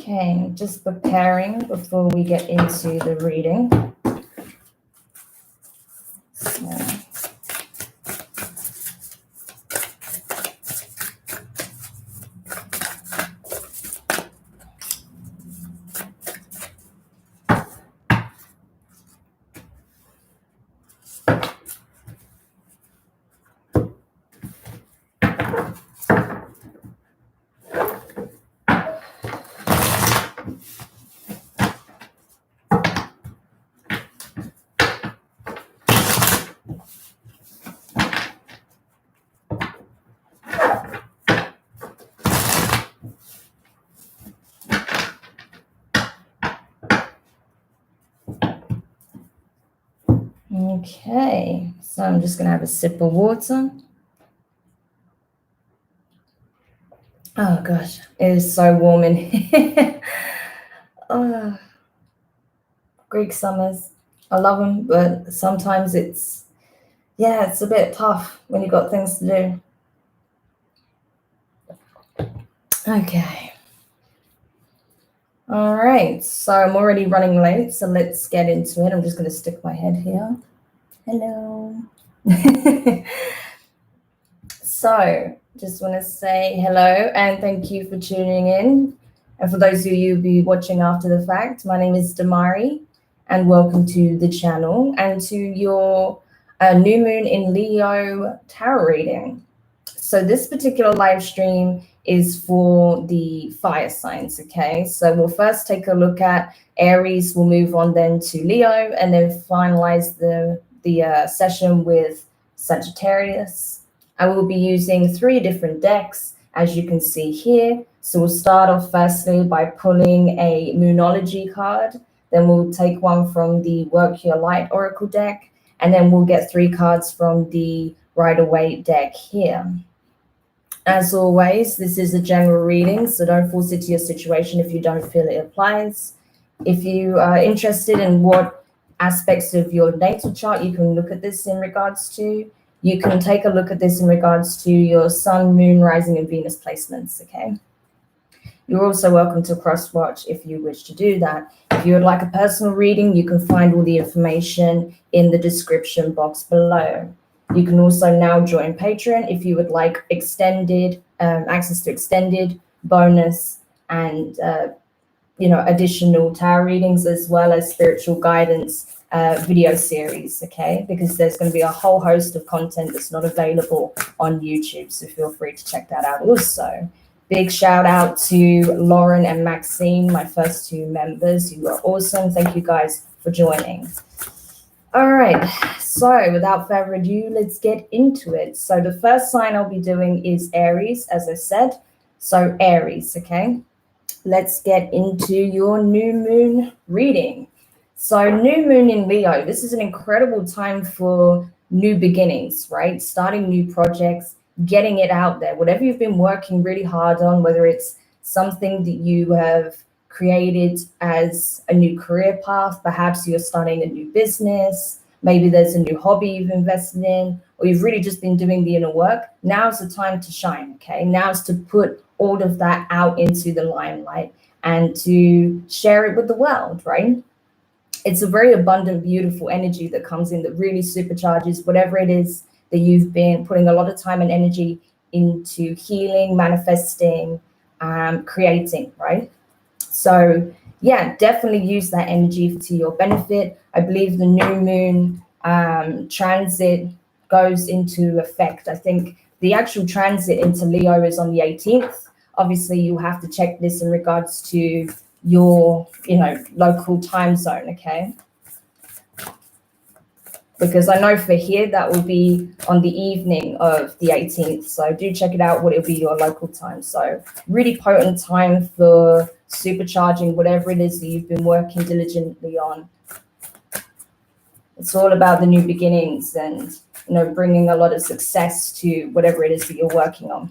Okay, just preparing before we get into the reading. So, okay, so I'm just going to have a sip of water. Oh gosh, it is so warm in here. Oh, Greek summers, I love them, but sometimes it's a bit tough when you've got things to do. Okay. All right, so I'm already running late, so let's get into it. I'm just going to stick my head here. Hello. So, just want to say hello and thank you for tuning in. And for those of you who be watching after the fact, my name is Demari, and welcome to the channel and to your new moon in Leo tarot reading. So this particular live stream is for the fire signs, okay? So we'll first take a look at Aries, we'll move on then to Leo, and then finalize the session with Sagittarius. I will be using 3 different decks, as you can see here. So we'll start off firstly by pulling a Moonology card, then we'll take one from the Work Your Light Oracle deck, and then we'll get 3 cards from the Waite deck here. As always, this is a general reading, so don't force it to your situation if you don't feel it applies. If you are interested in what aspects of your natal chart you can look at this in regards to, you can take a look at this in regards to your sun, moon, rising, and Venus placements, okay? You're also welcome to cross-watch if you wish to do that. If you would like a personal reading, you can find all the information in the description box below. You can also now join Patreon if you would like extended access to extended bonus and additional tarot readings, as well as spiritual guidance video series, okay? Because there's going to be a whole host of content that's not available on YouTube, so feel free to check that out also. Big shout out to Lauren and Maxine, my first 2 members. You are awesome. Thank you guys for joining. All right, so without further ado, let's get into it. So the first sign I'll be doing is Aries, as I said. So Aries, okay? Let's get into your new moon reading. So new moon in Leo, this is an incredible time for new beginnings, right? Starting new projects, getting it out there. Whatever you've been working really hard on, whether it's something that you have created as a new career path, perhaps you're starting a new business, maybe there's a new hobby you've invested in, or you've really just been doing the inner work. Now's the time to shine, okay? Now's to put all of that out into the limelight and to share it with the world, right? It's a very abundant, beautiful energy that comes in that really supercharges whatever it is that you've been putting a lot of time and energy into healing, manifesting, creating, right? So yeah, definitely use that energy to your benefit. I believe the new moon transit goes into effect. I think the actual transit into Leo is on the 18th. Obviously, you have to check this in regards to your, local time zone, okay? Because I know for here that will be on the evening of the 18th. So do check it out, what it'll be your local time. So really potent time for supercharging whatever it is that you've been working diligently on. It's all about the new beginnings and, bringing a lot of success to whatever it is that you're working on.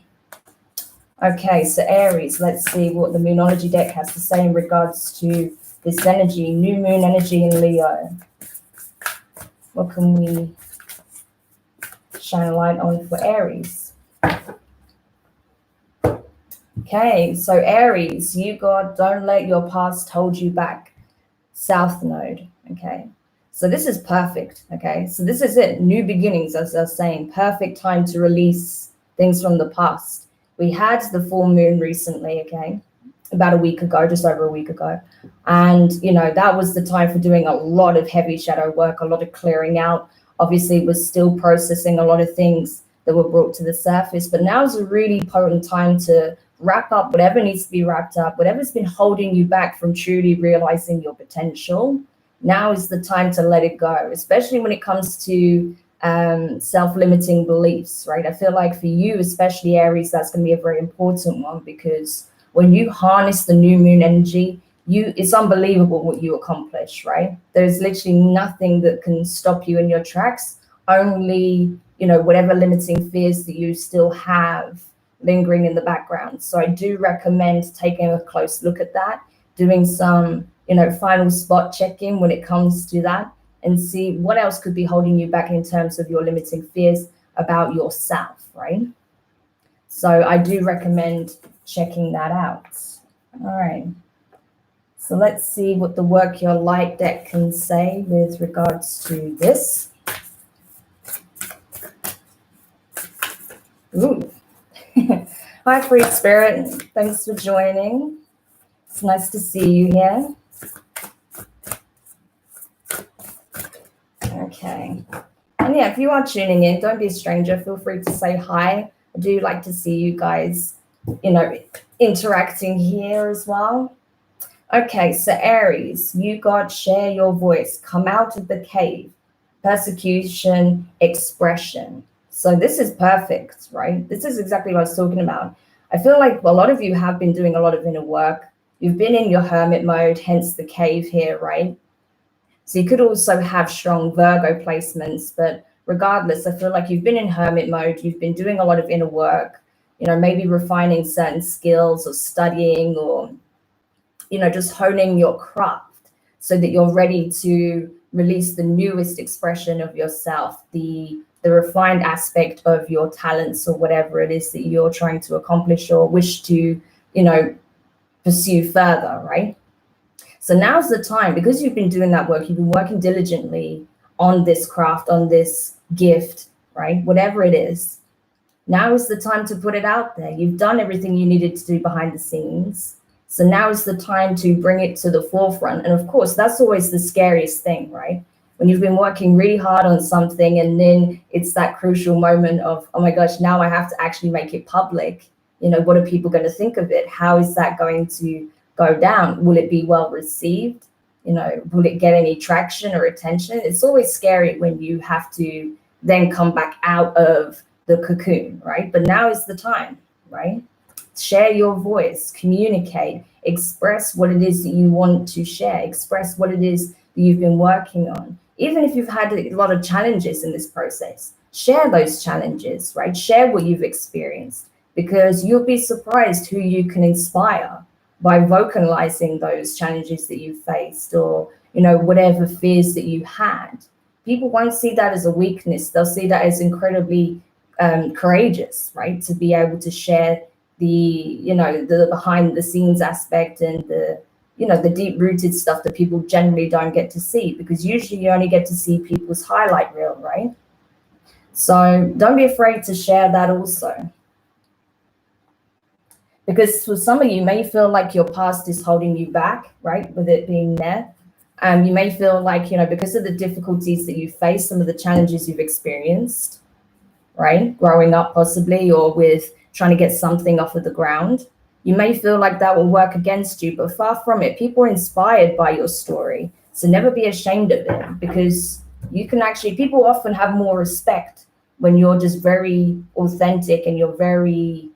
Okay, so Aries, let's see what the Moonology deck has to say in regards to this energy, new moon energy in Leo. What can we shine a light on for Aries? Okay, so Aries, you got don't let your past hold you back. South node. Okay, so this is perfect. Okay, so this is it. New beginnings, as I was saying, perfect time to release things from the past. We had the full moon recently. Okay, about a week ago, just over a week ago. And, that was the time for doing a lot of heavy shadow work, a lot of clearing out. Obviously, we're still processing a lot of things that were brought to the surface. But now is a really potent time to wrap up whatever needs to be wrapped up, whatever's been holding you back from truly realizing your potential. Now is the time to let it go, especially when it comes to self-limiting beliefs, right? I feel like for you, especially Aries, that's going to be a very important one, because when you harness the new moon energy, it's unbelievable what you accomplish, right? There's literally nothing that can stop you in your tracks. Only, whatever limiting fears that you still have lingering in the background. So I do recommend taking a close look at that, doing some, final spot checking when it comes to that, and see what else could be holding you back in terms of your limiting fears about yourself, right? So I do recommend checking that out. All right. So let's see what the Work Your Light deck can say with regards to this. Ooh. Hi, Free Spirit. Thanks for joining. It's nice to see you here. Okay. And yeah, if you are tuning in, don't be a stranger. Feel free to say hi. I do like to see you guys, interacting here as well. Okay, so Aries, you got share your voice, come out of the cave, persecution, expression. So this is perfect, right? This is exactly what I was talking about. I feel like a lot of you have been doing a lot of inner work. You've been in your hermit mode, hence the cave here, right? So you could also have strong Virgo placements, but regardless, I feel like you've been in hermit mode, you've been doing a lot of inner work, maybe refining certain skills or studying, or just honing your craft so that you're ready to release the newest expression of yourself, the refined aspect of your talents, or whatever it is that you're trying to accomplish or wish to, pursue further, right? So now's the time, because you've been doing that work, you've been working diligently on this craft, on this gift, right? Whatever it is, now is the time to put it out there. You've done everything you needed to do behind the scenes. So now is the time to bring it to the forefront. And of course, that's always the scariest thing, right? When you've been working really hard on something and then it's that crucial moment of, oh my gosh, now I have to actually make it public. What are people going to think of it? How is that going to go down? Will it be well received? Will it get any traction or attention? It's always scary when you have to then come back out of the cocoon, right? But now is the time, right? Share your voice, communicate, express what it is that you want to share, express what it is that you've been working on. Even if you've had a lot of challenges in this process, share those challenges, right? Share what you've experienced, because you'll be surprised who you can inspire by vocalizing those challenges that you faced, or, whatever fears that you had. People won't see that as a weakness. They'll see that as incredibly courageous, right? To be able to share the behind the scenes aspect, and the deep rooted stuff that people generally don't get to see, because usually you only get to see people's highlight reel, right? So don't be afraid to share that also, because for some of you may feel like your past is holding you back, right? With it being there. You may feel like, because of the difficulties that you face, some of the challenges you've experienced, right? Growing up possibly, or with trying to get something off of the ground. You may feel like that will work against you, but far from it. People are inspired by your story. So never be ashamed of it, because people often have more respect when you're just very authentic and you're very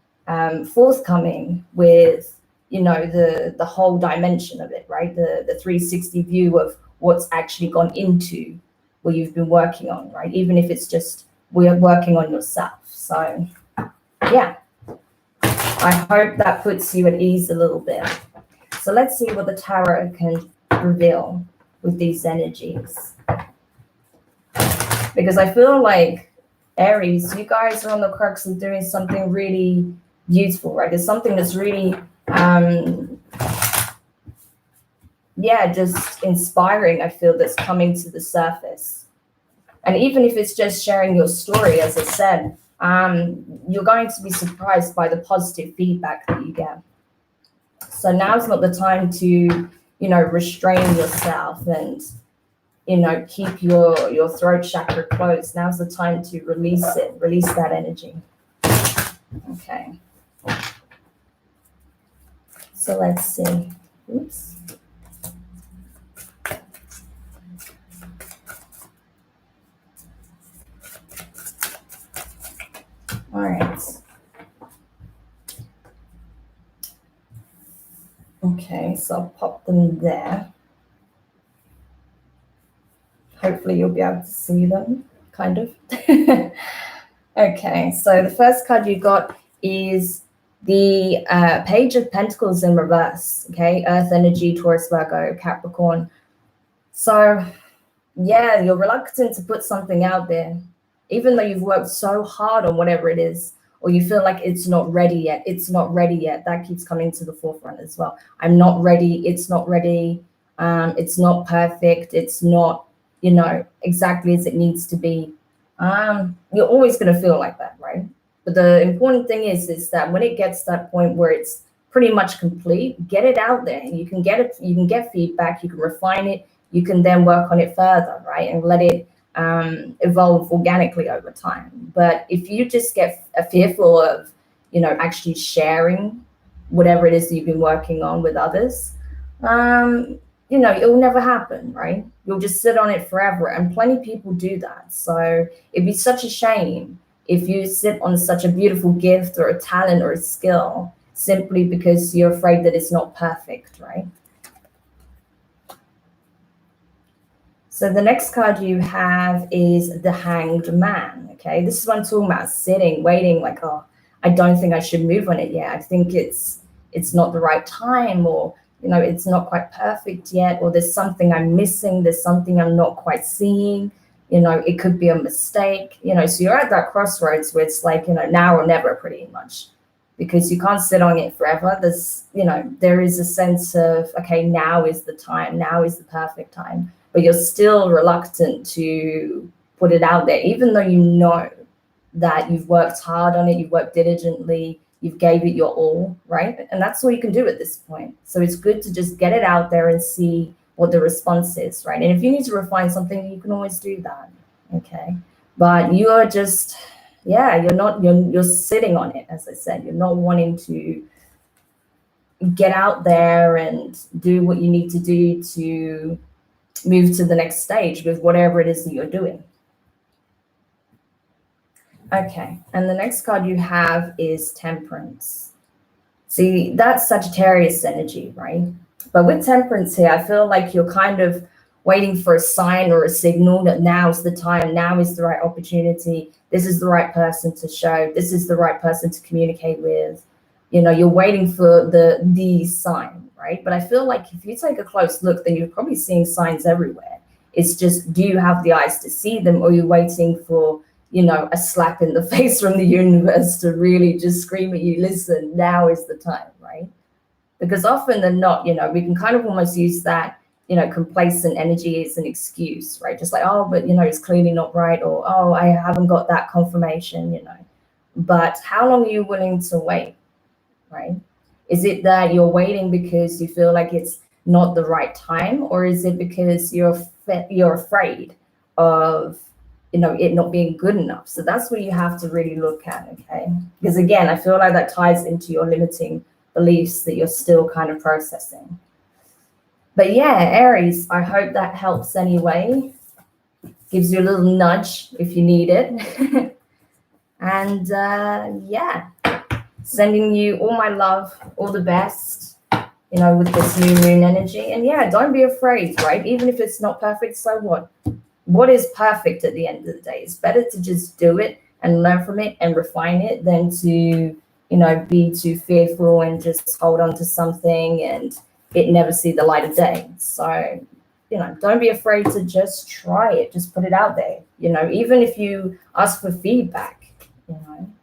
forthcoming with, the whole dimension of it, right? The 360 view of what's actually gone into what you've been working on, right? Even if it's just we're working on yourself. So yeah, I hope that puts you at ease a little bit. So let's see what the tarot can reveal with these energies, because I feel like Aries, you guys are on the crux of doing something really beautiful, right? There's something that's really, just inspiring, I feel, that's coming to the surface. And even if it's just sharing your story, as I said, you're going to be surprised by the positive feedback that you get. So now's not the time to, restrain yourself and, keep your throat chakra closed. Now's the time to release it, release that energy. Okay. So let's see. Oops. All right. Okay, so I'll pop them there. Hopefully you'll be able to see them, kind of. Okay, so the first card you got is the Page of Pentacles in reverse, okay? Earth energy, Taurus, Virgo, Capricorn. So, yeah, you're reluctant to put something out there, even though you've worked so hard on whatever it is, or you feel like it's not ready yet. It's not ready yet. That keeps coming to the forefront as well. I'm not ready. It's not ready. It's not perfect. It's not, exactly as it needs to be. You're always going to feel like that, right? But the important thing is that when it gets to that point where it's pretty much complete, get it out there. You can get it. You can get feedback. You can refine it. You can then work on it further, right? And let it evolve organically over time. But if you just get fearful of, actually sharing whatever it is that you've been working on with others, it'll never happen, right? You'll just sit on it forever. And plenty of people do that. So it'd be such a shame if you sit on such a beautiful gift or a talent or a skill simply because you're afraid that it's not perfect, right? So the next card you have is the Hanged Man, okay? This is what I'm talking about, sitting, waiting, like, oh, I don't think I should move on it yet. I think it's not the right time, or, it's not quite perfect yet, or there's something I'm missing, there's something I'm not quite seeing, it could be a mistake, so you're at that crossroads where it's like, now or never pretty much, because you can't sit on it forever. There's, there is a sense of, okay, now is the time, now is the perfect time. But you're still reluctant to put it out there, even though you know that you've worked hard on it, you've worked diligently, you've gave it your all, right? And that's all you can do at this point. So it's good to just get it out there and see what the response is, right? And if you need to refine something, you can always do that, okay? But you are just, you're sitting on it, as I said. You're not wanting to get out there and do what you need to do to move to the next stage with whatever it is that you're doing. Okay, and the next card you have is Temperance. See, that's Sagittarius energy, right? But with Temperance here, I feel like you're kind of waiting for a sign or a signal that now's the time, now is the right opportunity, this is the right person to show, this is the right person to communicate with. You're waiting for the sign, right? But I feel like if you take a close look, then you're probably seeing signs everywhere. It's just, do you have the eyes to see them, or are you waiting for, a slap in the face from the universe to really just scream at you, listen, now is the time, right? Because often than not, we can kind of almost use that, complacent energy as an excuse, right? Just like, oh, but, it's clearly not right, or, oh, I haven't got that confirmation, But how long are you willing to wait? Right? Is it that you're waiting because you feel like it's not the right time, or is it because you're afraid of it not being good enough? So that's what you have to really look at, okay? Because again, I feel like that ties into your limiting beliefs that you're still kind of processing. But yeah, Aries, I hope that helps anyway. Gives you a little nudge if you need it. And sending you all my love, all the best, with this new moon energy. And yeah, don't be afraid, right? Even if it's not perfect, so what? What is perfect at the end of the day? It's better to just do it and learn from it and refine it than to, be too fearful and just hold on to something and it never see the light of day. So, don't be afraid to just try it. Just put it out there. Even if you ask for feedback,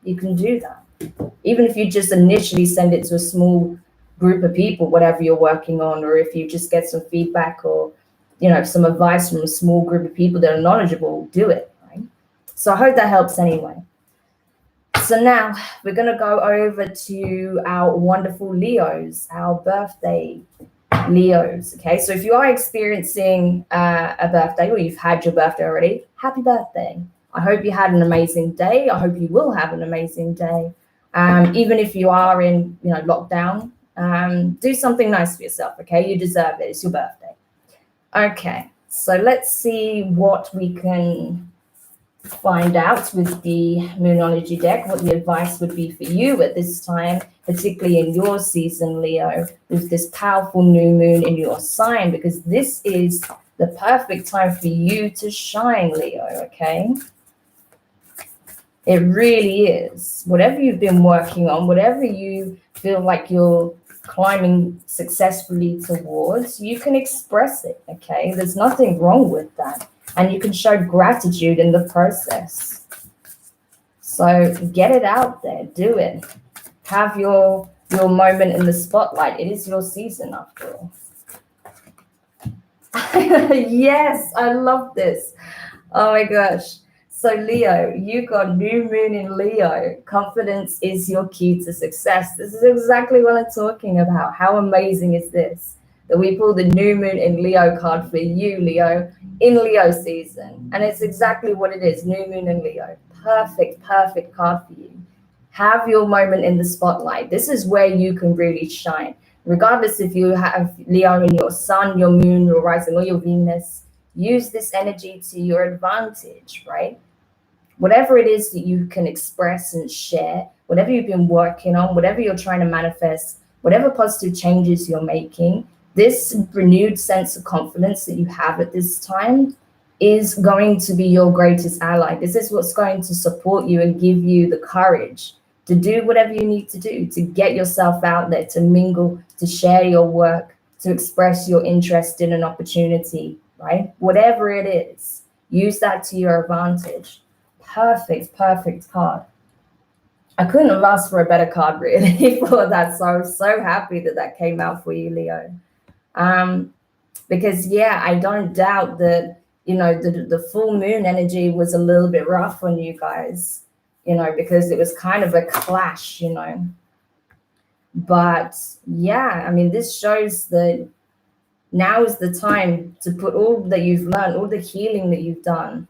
you can do that. Even if you just initially send it to a small group of people, whatever you're working on, or if you just get some feedback or, you know, some advice from a small group of people that are knowledgeable, do it, right? So I hope that helps anyway. So now we're going to go over to our wonderful Leos, our birthday Leos. Okay, so if you are experiencing a birthday, or you've had your birthday already, happy birthday. I hope you had an amazing day. I hope you will have an amazing day. Even if you are in, you know, lockdown, do something nice for yourself. Okay, you deserve it. It's your birthday. Okay, so let's see what we can find out with the Moonology deck, what the advice would be for you at this time, particularly in your season, Leo, with this powerful new moon in your sign, because this is the perfect time for you to shine, Leo, okay? It really is. Whatever you've been working on, whatever you feel like you're climbing successfully towards, you can express it, okay? There's nothing wrong with that. And you can show gratitude in the process. So get it out there, do it. Have your moment in the spotlight. It is your season after all. Yes, I love this. Oh my gosh. So Leo, you got new moon in Leo. Confidence is your key to success. This is exactly what I'm talking about. How amazing is this? That we pull the new moon in Leo card for you, Leo, in Leo season. And it's exactly what it is, new moon in Leo. Perfect, perfect card for you. Have your moment in the spotlight. This is where you can really shine. Regardless if you have Leo in your sun, your moon, your rising, or your Venus, use this energy to your advantage, right? Whatever it is that you can express and share, whatever you've been working on, whatever you're trying to manifest, whatever positive changes you're making, this renewed sense of confidence that you have at this time is going to be your greatest ally. This is what's going to support you and give you the courage to do whatever you need to do, to get yourself out there, to mingle, to share your work, to express your interest in an opportunity, right? Whatever it is, use that to your advantage. Perfect, perfect card. I couldn't have asked for a better card really for that. So I'm so happy that that came out for you, Leo. Because yeah, I don't doubt that, you know, the full moon energy was a little bit rough on you guys, you know, because it was kind of a clash, you know. But yeah, I mean, this shows that now is the time to put all that you've learned, all the healing that you've done,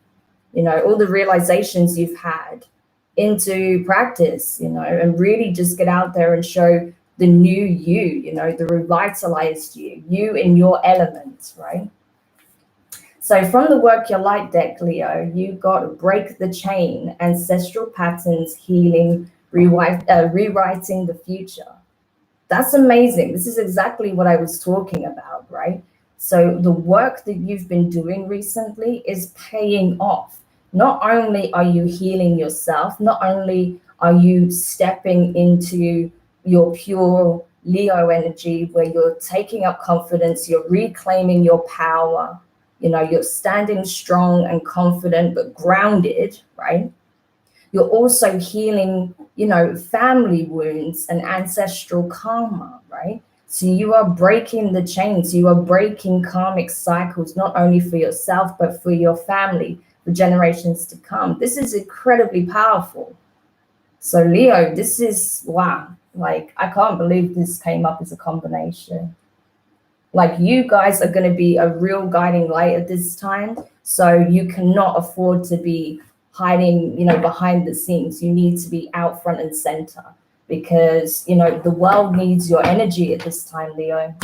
you know, all the realizations you've had into practice, you know, and really just get out there and show the new you know, the revitalized you in your element, right? So from the Work Your Light deck, Leo, you got Break the Chain, Ancestral Patterns, Healing, Rewriting the Future. That's amazing. This is exactly what I was talking about, right? So the work that you've been doing recently is paying off. Not only are you healing yourself, not only are you stepping into your pure Leo energy where you're taking up confidence, you're reclaiming your power, you know, you're standing strong and confident but grounded, right? You're also healing, you know, family wounds and ancestral karma, right? So you are breaking the chains, you are breaking karmic cycles, not only for yourself, but for your family, for generations to come. This is incredibly powerful. So Leo, this is, wow, like, I can't believe this came up as a combination. Like, you guys are going to be a real guiding light at this time. So you cannot afford to be hiding, you know, behind the scenes. You need to be out front and center because, you know, the world needs your energy at this time, Leo.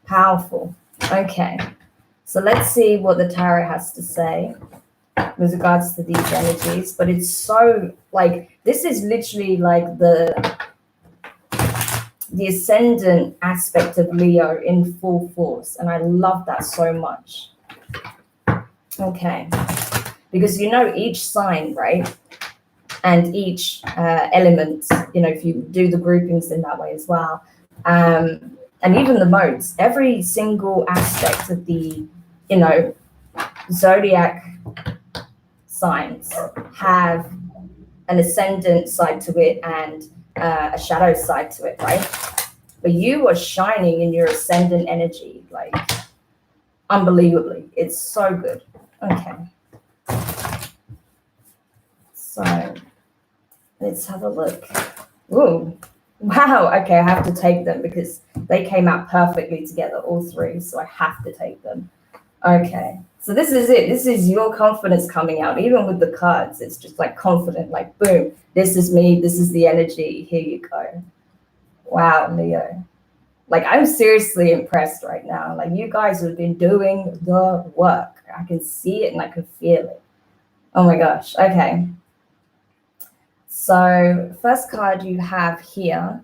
Powerful. Okay. So let's see what the tarot has to say with regards to these energies. But it's so, like, this is literally like the ascendant aspect of Leo in full force. And I love that so much. Okay. Because, you know, each sign, right? And each element, you know, if you do the groupings in that way as well. And even the modes, every single aspect of the, you know, zodiac signs have an ascendant side to it and a shadow side to it, right? But you are shining in your ascendant energy, like unbelievably. It's so good. Okay. So let's have a look. Ooh. Wow. Okay, I have to take them because they came out perfectly together, all three. So I have to take them. Okay. So this is it. This is your confidence coming out. Even with the cards, it's just like confident, like boom, this is me. This is the energy. Here you go. Wow, Leo. Like I'm seriously impressed right now. Like you guys have been doing the work. I can see it and I can feel it. Oh my gosh. Okay. So first card you have here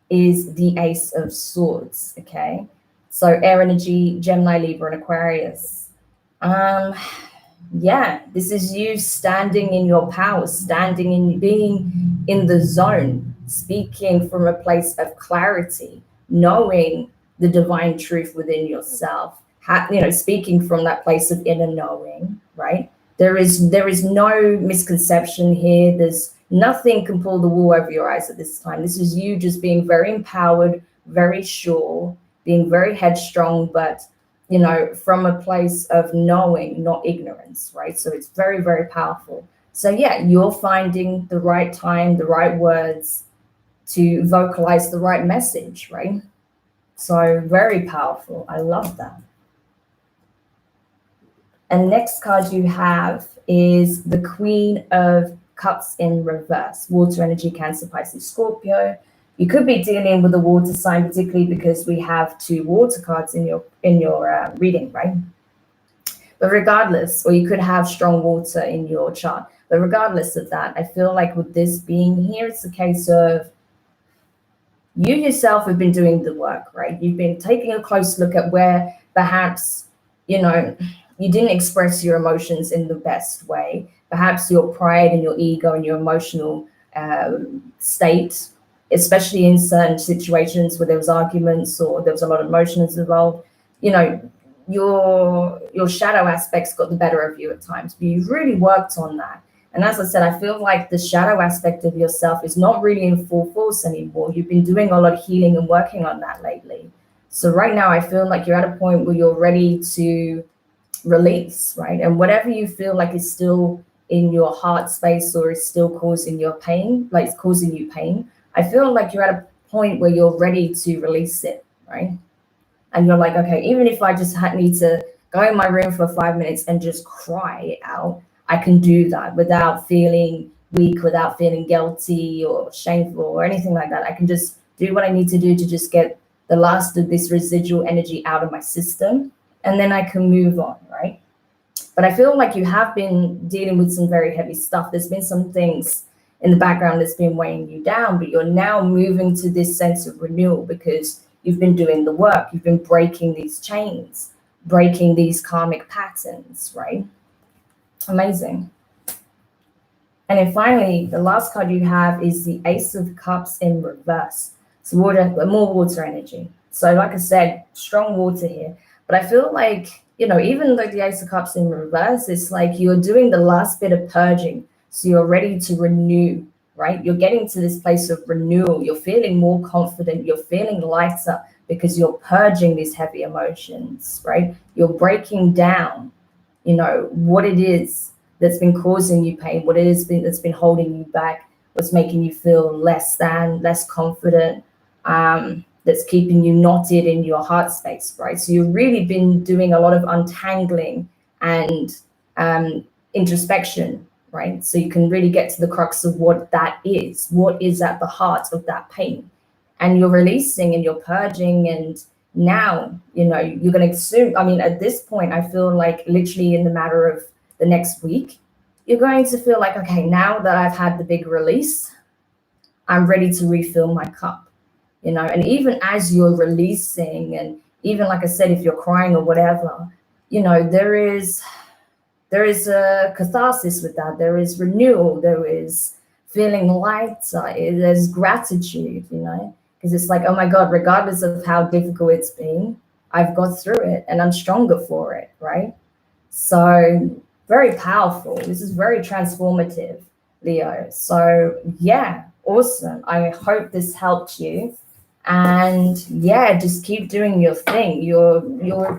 is the Ace of Swords. Okay. So air energy, Gemini, Libra, and Aquarius. Yeah, this is you standing in your power, standing in being in the zone, speaking from a place of clarity, knowing the divine truth within yourself, speaking from that place of inner knowing, right? There is no misconception here. There's nothing can pull the wool over your eyes at this time. This is you just being very empowered, very sure, being very headstrong, but from a place of knowing, not ignorance, right? So it's very, very powerful. So yeah, you're finding the right time, the right words to vocalize the right message, right? So very powerful. I love that. And next card you have is the Queen of Cups in reverse. Water energy, Cancer, Pisces, Scorpio. You could be dealing with a water sign, particularly because we have 2 water cards in your reading, right? But regardless, or you could have strong water in your chart. But regardless of that, I feel like with this being here, it's a case of you yourself have been doing the work, right? You've been taking a close look at where perhaps, you didn't express your emotions in the best way. Perhaps your pride and your ego and your emotional state, especially in certain situations where there was arguments or there was a lot of emotions involved, your shadow aspects got the better of you at times, but you've really worked on that. And as I said, I feel like the shadow aspect of yourself is not really in full force anymore. You've been doing a lot of healing and working on that lately. So right now I feel like you're at a point where you're ready to release, right? And whatever you feel like is still in your heart space or is still causing your pain, like it's causing you pain, I feel like you're at a point where you're ready to release it, right? And you're like, okay, even if I just need to go in my room for 5 minutes and just cry it out, I can do that without feeling weak, without feeling guilty or shameful or anything like that. I can just do what I need to do to just get the last of this residual energy out of my system, and then I can move on, right? But I feel like you have been dealing with some very heavy stuff. There's been some things in the background that's been weighing you down, but you're now moving to this sense of renewal because you've been doing the work. You've been breaking these chains, breaking these karmic patterns, right? Amazing. And then finally, the last card you have is the Ace of Cups in reverse. So more water energy. So like I said, strong water here. But I feel like, even though the Ace of Cups in reverse, it's like you're doing the last bit of purging. So you're ready to renew, right? You're getting to this place of renewal. You're feeling more confident. You're feeling lighter because you're purging these heavy emotions, right? You're breaking down, what it is that's been causing you pain, what it is that's been holding you back, what's making you feel less confident, that's keeping you knotted in your heart space, right? So you've really been doing a lot of untangling and introspection, right? So you can really get to the crux of what that is. What is at the heart of that pain? And you're releasing and you're purging, and now, you're going to assume, at this point, I feel like literally in the matter of the next week, you're going to feel like, okay, now that I've had the big release, I'm ready to refill my cup. And even as you're releasing, and even like I said, if you're crying or whatever, there is a catharsis with that. There is renewal. There is feeling lighter. There's gratitude, because it's like, oh my God, regardless of how difficult it's been, I've got through it and I'm stronger for it, right? So very powerful. This is very transformative. Leo. So yeah, awesome. I hope this helped you. And yeah, just keep doing your thing. You're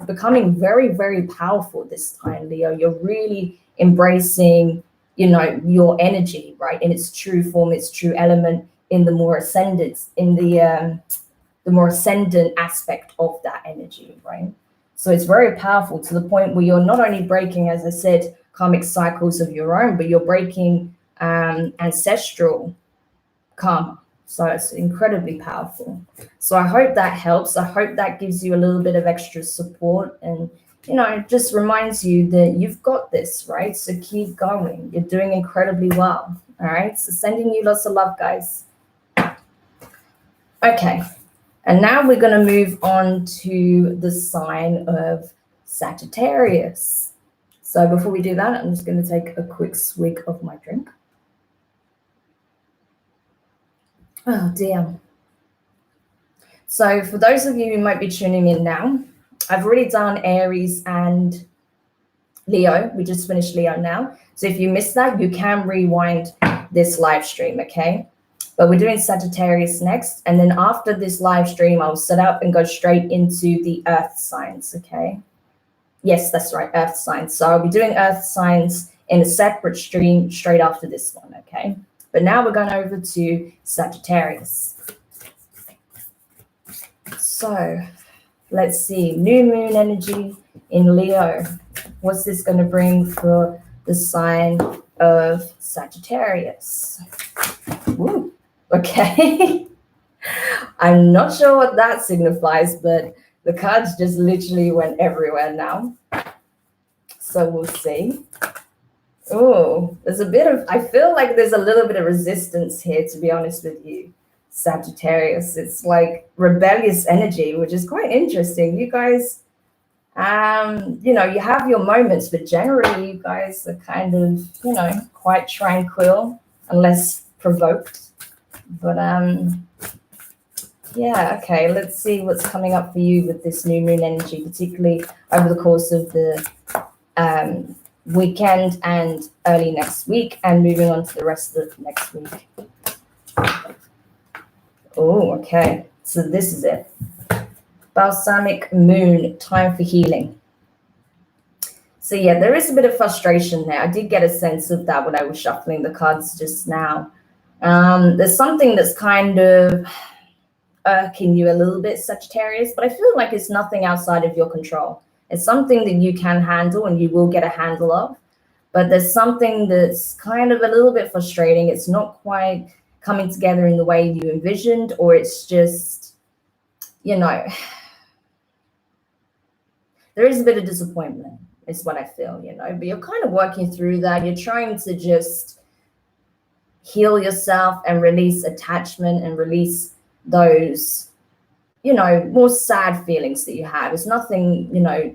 becoming very, very powerful this time, Leo. You're really embracing, your energy, right, in its true form, its true element, in the more ascendant, in the more ascendant aspect of that energy, right? So it's very powerful to the point where you're not only breaking, as I said, karmic cycles of your own, but you're breaking ancestral karma. So it's incredibly powerful. So I hope that helps. I hope that gives you a little bit of extra support, and it just reminds you that you've got this, right? So keep going. You're doing incredibly well. All right. So sending you lots of love, guys. Okay. And now we're going to move on to the sign of Sagittarius. So before we do that, I'm just going to take a quick swig of my drink. Oh, dear. So for those of you who might be tuning in now, I've already done Aries and Leo. We just finished Leo now. So if you missed that, you can rewind this live stream, okay? But we're doing Sagittarius next. And then after this live stream, I'll set up and go straight into the earth signs, okay? Yes, that's right, earth signs. So I'll be doing earth signs in a separate stream straight after this one, okay? But now we're going over to Sagittarius. So let's see, new moon energy in Leo. What's this going to bring for the sign of Sagittarius? Woo. Okay. I'm not sure what that signifies, but the cards just literally went everywhere now. So we'll see. Oh, I feel like there's a little bit of resistance here, to be honest with you, Sagittarius. It's like rebellious energy, which is quite interesting. You guys, you have your moments, but generally you guys are kind of, quite tranquil unless provoked. But yeah, okay, let's see what's coming up for you with this new moon energy, particularly over the course of the weekend and early next week, and moving on to the rest of next week. Oh, okay, so this is it. Balsamic moon, time for healing. So yeah, there is a bit of frustration there. I did get a sense of that when I was shuffling the cards just now. There's something that's kind of irking you a little bit, Sagittarius, but I feel like it's nothing outside of your control. It's something that you can handle and you will get a handle of, but there's something that's kind of a little bit frustrating. It's not quite coming together in the way you envisioned, or it's just, there is a bit of disappointment, is what I feel, but you're kind of working through that. You're trying to just heal yourself and release attachment and release those, more sad feelings that you have. It's nothing,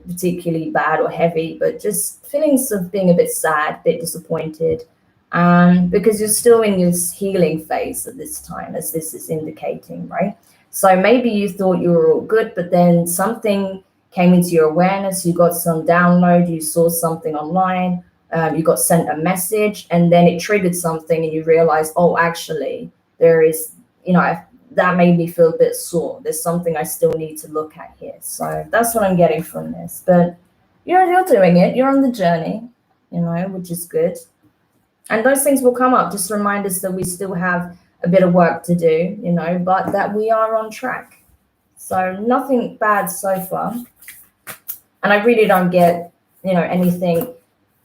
particularly bad or heavy, but just feelings of being a bit sad, a bit disappointed, because you're still in this healing phase at this time, as this is indicating, right? So maybe you thought you were all good, but then something came into your awareness, you got some download, you saw something online, you got sent a message, and then it triggered something and you realized, oh, actually, there is, that made me feel a bit sore. There's something I still need to look at here. So that's what I'm getting from this. But you're doing it. You're on the journey, which is good. And those things will come up. Just remind us that we still have a bit of work to do, but that we are on track. So nothing bad so far. And I really don't get, anything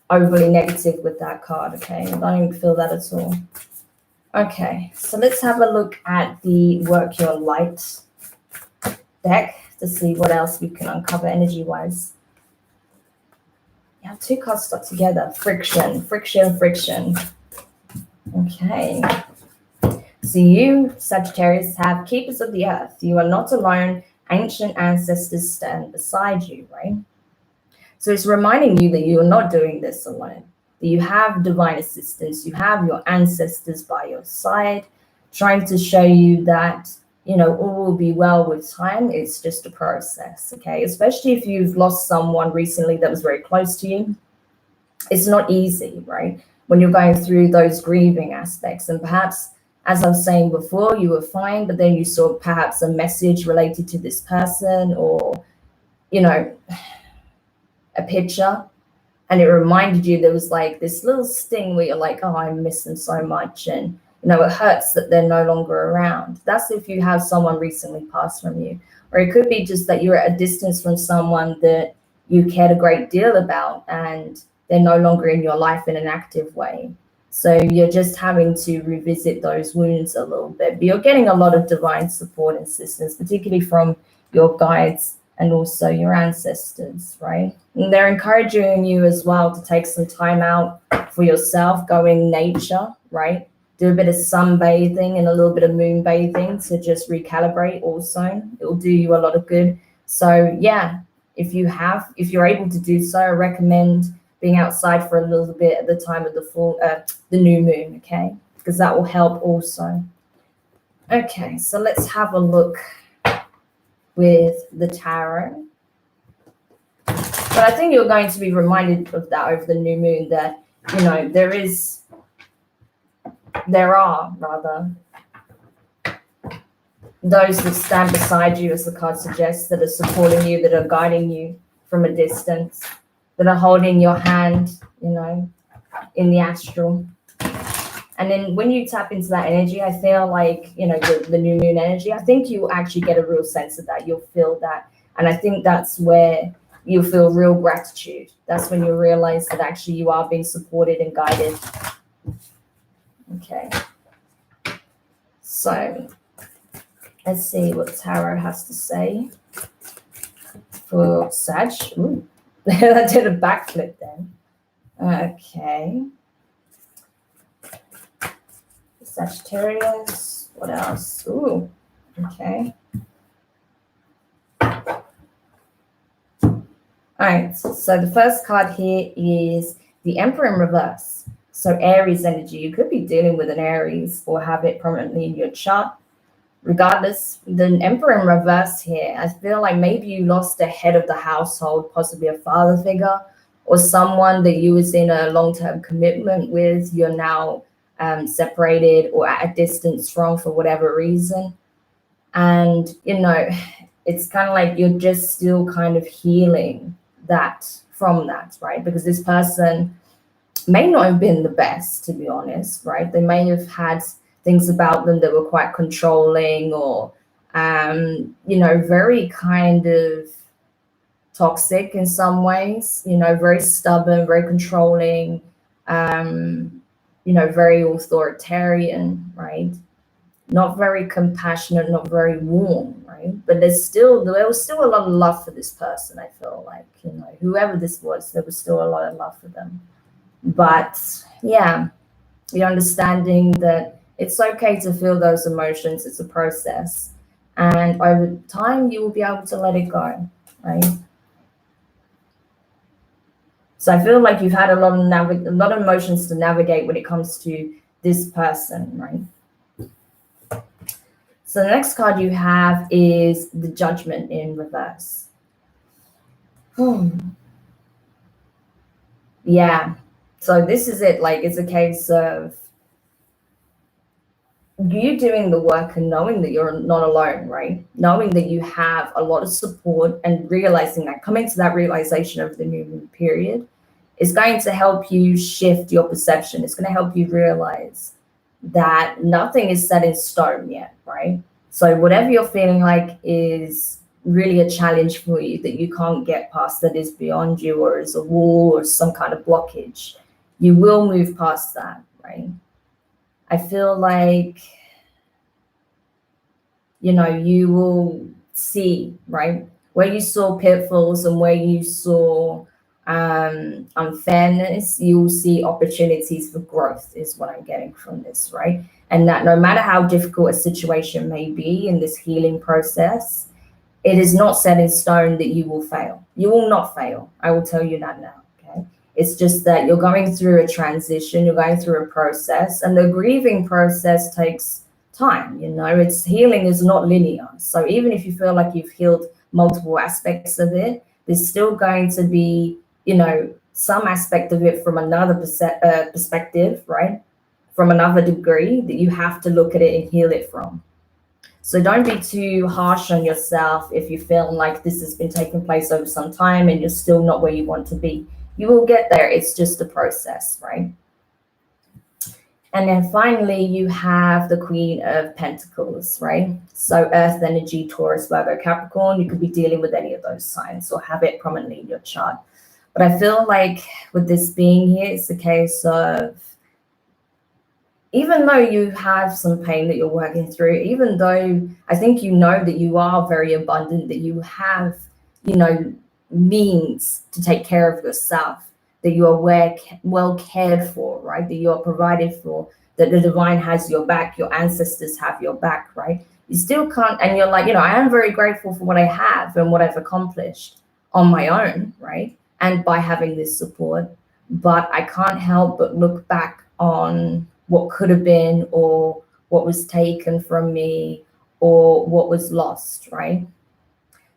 overly negative with that card, okay? I don't feel that at all. Okay, so let's have a look at the Work Your Light deck to see what else we can uncover energy-wise. Yeah, two cards stuck together. Friction, friction, friction. Okay. So you, Sagittarius, have Keepers of the Earth. You are not alone. Ancient ancestors stand beside you, right? So it's reminding you that you are not doing this alone. That you have divine assistance. You have your ancestors by your side, trying to show you that, all will be well with time. It's just a process, okay? Especially if you've lost someone recently that was very close to you. It's not easy, right? when you're going through those grieving aspects. And perhaps, as I was saying before, you were fine, but then you saw perhaps a message related to this person, or, you know, a picture, and it reminded you, there was like this little sting where you're like, oh, I miss them so much. And, you know, it hurts that they're no longer around. That's if you have someone recently passed from you. Or it could be just that you're at a distance from someone that you cared a great deal about, and they're no longer in your life in an active way. So you're just having to revisit those wounds a little bit. But you're getting a lot of divine support and assistance, particularly from your guides and also your ancestors, right? And they're encouraging you as well to take some time out for yourself, go in nature, right? Do a bit of sunbathing and a little bit of moon bathing to just recalibrate also. It will do you a lot of good. So yeah, if you're able to do so, I recommend being outside for a little bit at the time of the new moon, okay? Because that will help also. Okay, so let's have a look with the tarot. But I think you're going to be reminded of that over the new moon, that, you know, there are those that stand beside you, as the card suggests, that are supporting you, that are guiding you from a distance, that are holding your hand, you know, in the astral. And then when you tap into that energy, I feel like, you know, the new moon energy, I think you actually get a real sense of that. You'll feel that. And I think that's where you'll feel real gratitude. That's when you realize that actually you are being supported and guided. Okay. So let's see what tarot has to say for Sag. Ooh, that did a backflip then. Okay. Sagittarius. What else? Ooh, okay. All right, so the first card here is the Emperor in reverse. So Aries energy. You could be dealing with an Aries or have it prominently in your chart. Regardless, the Emperor in reverse here, I feel like maybe you lost a head of the household, possibly a father figure, or someone that you was in a long-term commitment with. You're now separated or at a distance from, for whatever reason. And, you know, it's kind of like you're just still kind of healing that from that, right? Because this person may not have been the best, to be honest, right? They may have had things about them that were quite controlling, or, you know, very kind of toxic in some ways, you know, very stubborn, very controlling, you know, very authoritarian, right? Not very compassionate, not very warm, right? But there was still a lot of love for this person. I feel like, you know, whoever this was, there was still a lot of love for them. But yeah, the understanding that it's okay to feel those emotions. It's a process, and over time you will be able to let it go, right? So I feel like you've had a lot of emotions to navigate when it comes to this person, right? So the next card you have is the Judgment in reverse. Yeah. So this is it. Like, it's a case of you doing the work and knowing that you're not alone, right? Knowing that you have a lot of support, and realizing that, coming to that realization of the new moon period, is going to help you shift your perception. It's going to help you realize that nothing is set in stone yet, right? So whatever you're feeling like is really a challenge for you, that you can't get past, that is beyond you, or is a wall or some kind of blockage, you will move past that, right? I feel like, you know, you will see, right, where you saw pitfalls and where you saw unfairness, you will see opportunities for growth, is what I'm getting from this, right? And that no matter how difficult a situation may be in this healing process, it is not set in stone that you will fail. You will not fail. I will tell you that now, okay? It's just that you're going through a transition, you're going through a process, and the grieving process takes time, you know? It's healing is not linear. So even if you feel like you've healed multiple aspects of it, there's still going to be, you know, some aspect of it from another perspective, right? From another degree that you have to look at it and heal it from. So don't be too harsh on yourself if you feel like this has been taking place over some time and you're still not where you want to be. You will get there. It's just a process, right? And then finally, you have the Queen of Pentacles, right? So Earth energy, Taurus, Virgo, Capricorn. You could be dealing with any of those signs or have it prominently in your chart. But I feel like with this being here, it's a case of, even though you have some pain that you're working through, even though I think you know that you are very abundant, that you have, means to take care of yourself, that you are well cared for, right? That you are provided for, that the divine has your back, your ancestors have your back, right? You still can't, and you're like, I am very grateful for what I have and what I've accomplished on my own, right? And by having this support, but I can't help but look back on what could have been, or what was taken from me, or what was lost, right?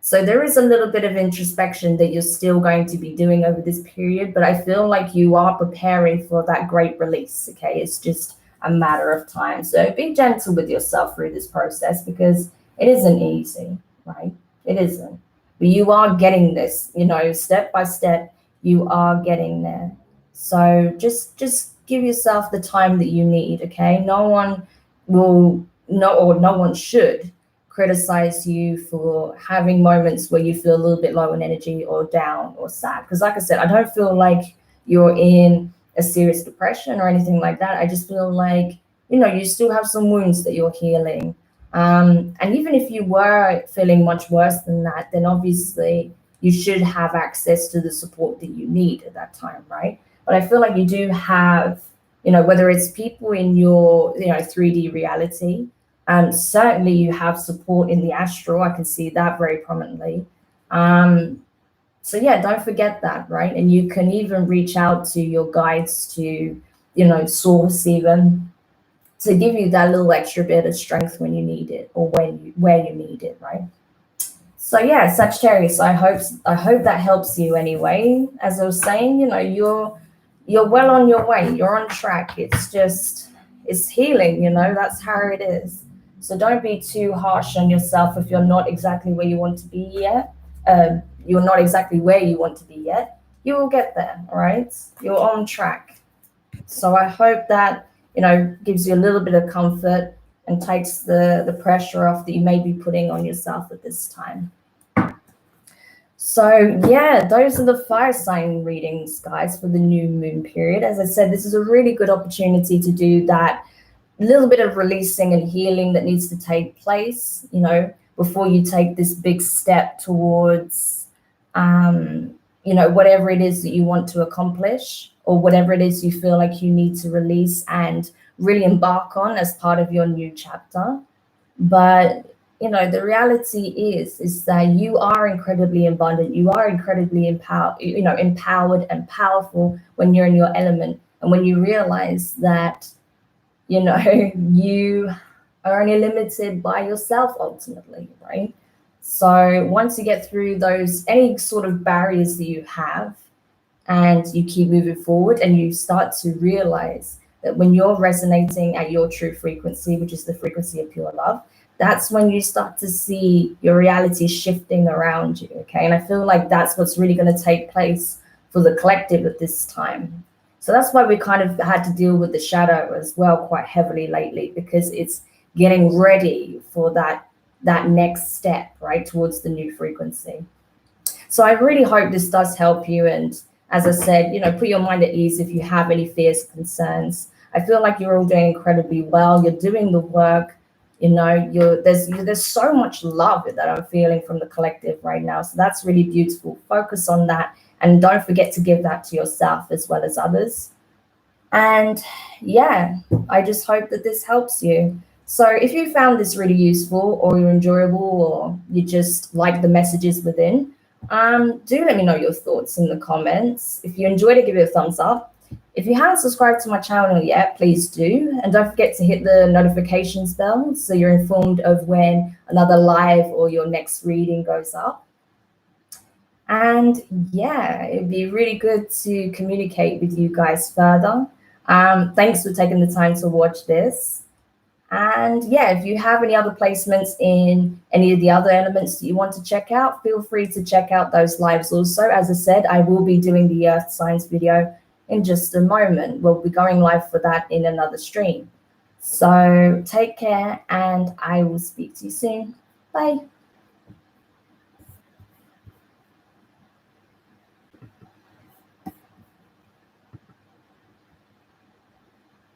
So there is a little bit of introspection that you're still going to be doing over this period, but I feel like you are preparing for that great release, okay? It's just a matter of time. So be gentle with yourself through this process, because it isn't easy, right? It isn't. But you are getting this, step by step, you are getting there. So just give yourself the time that you need, okay? No one will, no one should criticize you for having moments where you feel a little bit low in energy or down or sad. Because like I said, I don't feel like you're in a serious depression or anything like that. I just feel like, you still have some wounds that you're healing. And even if you were feeling much worse than that, then obviously you should have access to the support that you need at that time, right? But I feel like you do have, whether it's people in your, 3D reality, certainly you have support in the astral. I can see that very prominently. So yeah, don't forget that, right? And you can even reach out to your guides, to, source even, to give you that little extra bit of strength when you need it, or where you need it, right? So yeah, Sagittarius, I hope that helps you anyway. As I was saying, you're well on your way. You're on track. It's healing, that's how it is. So don't be too harsh on yourself if you're not exactly where you want to be yet. You're not exactly where you want to be yet. You will get there, all right? You're on track. So I hope that, gives you a little bit of comfort and takes the pressure off that you may be putting on yourself at this time. So yeah, those are the fire sign readings, guys, for the new moon period. As I said, this is a really good opportunity to do that little bit of releasing and healing that needs to take place, before you take this big step towards, whatever it is that you want to accomplish, or whatever it is you feel like you need to release and really embark on as part of your new chapter. But the reality is that you are incredibly abundant. You are incredibly empowered and powerful when you're in your element, and when you realize that you are only limited by yourself ultimately, right? So once you get through any sort of barriers that you have, and you keep moving forward, and you start to realize that when you're resonating at your true frequency, which is the frequency of pure love, that's when you start to see your reality shifting around you, okay? And I feel like that's what's really going to take place for the collective at this time. So that's why we kind of had to deal with the shadow as well quite heavily lately, because it's getting ready for that next step, right, towards the new frequency. So I really hope this does help you. And as I said, put your mind at ease if you have any fears, concerns. I feel like you're all doing incredibly well. You're doing the work. There's so much love that I'm feeling from the collective right now. So that's really beautiful. Focus on that. And don't forget to give that to yourself as well as others. And yeah, I just hope that this helps you. So if you found this really useful, or you're enjoyable, or you just like the messages within, do let me know your thoughts in the comments. If you enjoyed it, give it a thumbs up. If you haven't subscribed to my channel yet, please do. And don't forget to hit the notifications bell so you're informed of when another live or your next reading goes up. And yeah, it'd be really good to communicate with you guys further. Thanks for taking the time to watch this. And yeah, if you have any other placements in any of the other elements that you want to check out, feel free to check out those lives also. As I said, I will be doing the Earth Signs video in just a moment. We'll be going live for that in another stream. So take care and I will speak to you soon. Bye.